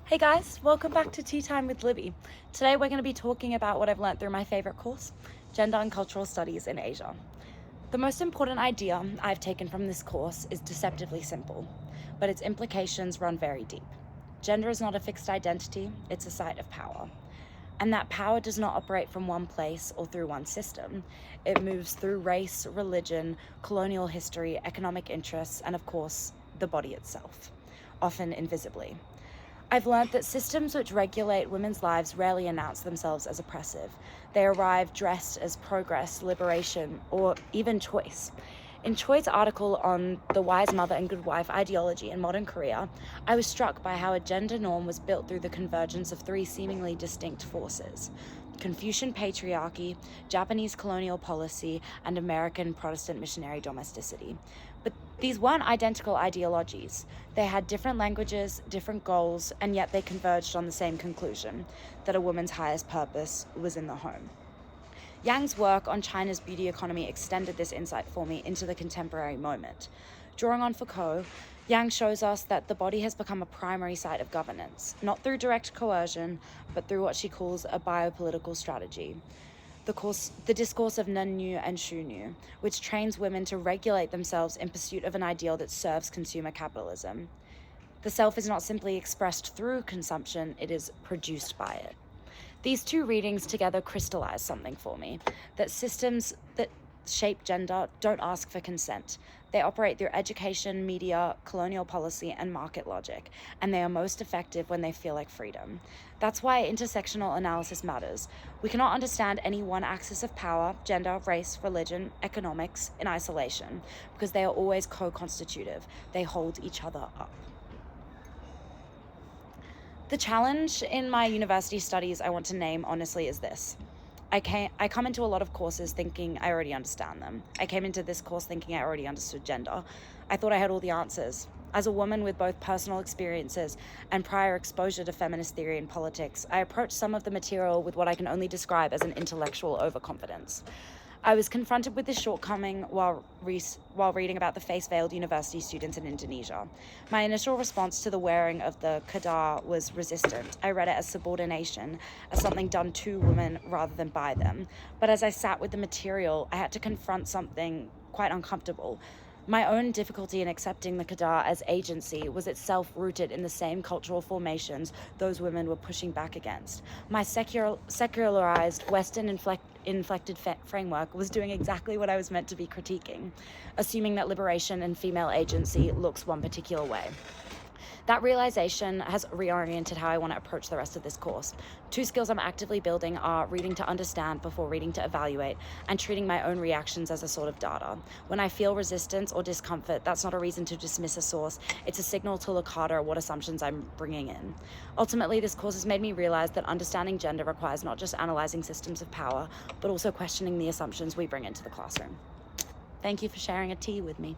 Hey guys, welcome back to Tea Time with Libby. Today we're going to be talking about what I've learned through my favorite course, Gender and Cultural Studies in Asia. The most important idea I've taken from this course is deceptively simple, but its implications run very deep. Gender is not a fixed identity, it's a site of power. And that power does not operate from one place or through one system. It moves through race, religion, colonial history, economic interests, and of course, the body itself, often invisibly. I've learned that systems which regulate women's lives rarely announce themselves as oppressive. They arrive dressed as progress, liberation, or even choice. In Choi's article on the wise mother and good wife ideology in modern Korea, I was struck by how a gender norm was built through the convergence of three seemingly distinct forces: Confucian patriarchy, Japanese colonial policy, and American Protestant missionary domesticity. But these weren't identical ideologies. They had different languages, different goals, and yet they converged on the same conclusion, that a woman's highest purpose was in the home. Yang's work on China's beauty economy extended this insight for me into the contemporary moment. Drawing on Foucault, Yang shows us that the body has become a primary site of governance, not through direct coercion, but through what she calls a biopolitical strategy. The discourse of Nunyu and Shunyu, which trains women to regulate themselves in pursuit of an ideal that serves consumer capitalism. The self is not simply expressed through consumption, it is produced by it. These two readings together crystallize something for me, that systems that shape gender don't ask for consent. They operate through education, media, colonial policy, and market logic, and they are most effective when they feel like freedom. That's why intersectional analysis matters. We cannot understand any one axis of power, gender, race, religion, economics, in isolation, because they are always co-constitutive. They hold each other up. The challenge in my university studies I want to name honestly is this. I come into a lot of courses thinking I already understand them. I came into this course thinking I already understood gender. I thought I had all the answers. As a woman with both personal experiences and prior exposure to feminist theory and politics, I approached some of the material with what I can only describe as an intellectual overconfidence. I was confronted with this shortcoming while reading about the face-veiled university students in Indonesia. My initial response to the wearing of the cadar was resistant. I read it as subordination, as something done to women rather than by them. But as I sat with the material, I had to confront something quite uncomfortable. My own difficulty in accepting the cadar as agency was itself rooted in the same cultural formations those women were pushing back against. My secularized, Western-inflected framework was doing exactly what I was meant to be critiquing, assuming that liberation and female agency looks one particular way. That realization has reoriented how I want to approach the rest of this course. Two skills I'm actively building are reading to understand before reading to evaluate, and treating my own reactions as a sort of data. When I feel resistance or discomfort, that's not a reason to dismiss a source. It's a signal to look harder at what assumptions I'm bringing in. Ultimately, this course has made me realize that understanding gender requires not just analyzing systems of power, but also questioning the assumptions we bring into the classroom. Thank you for sharing a tea with me.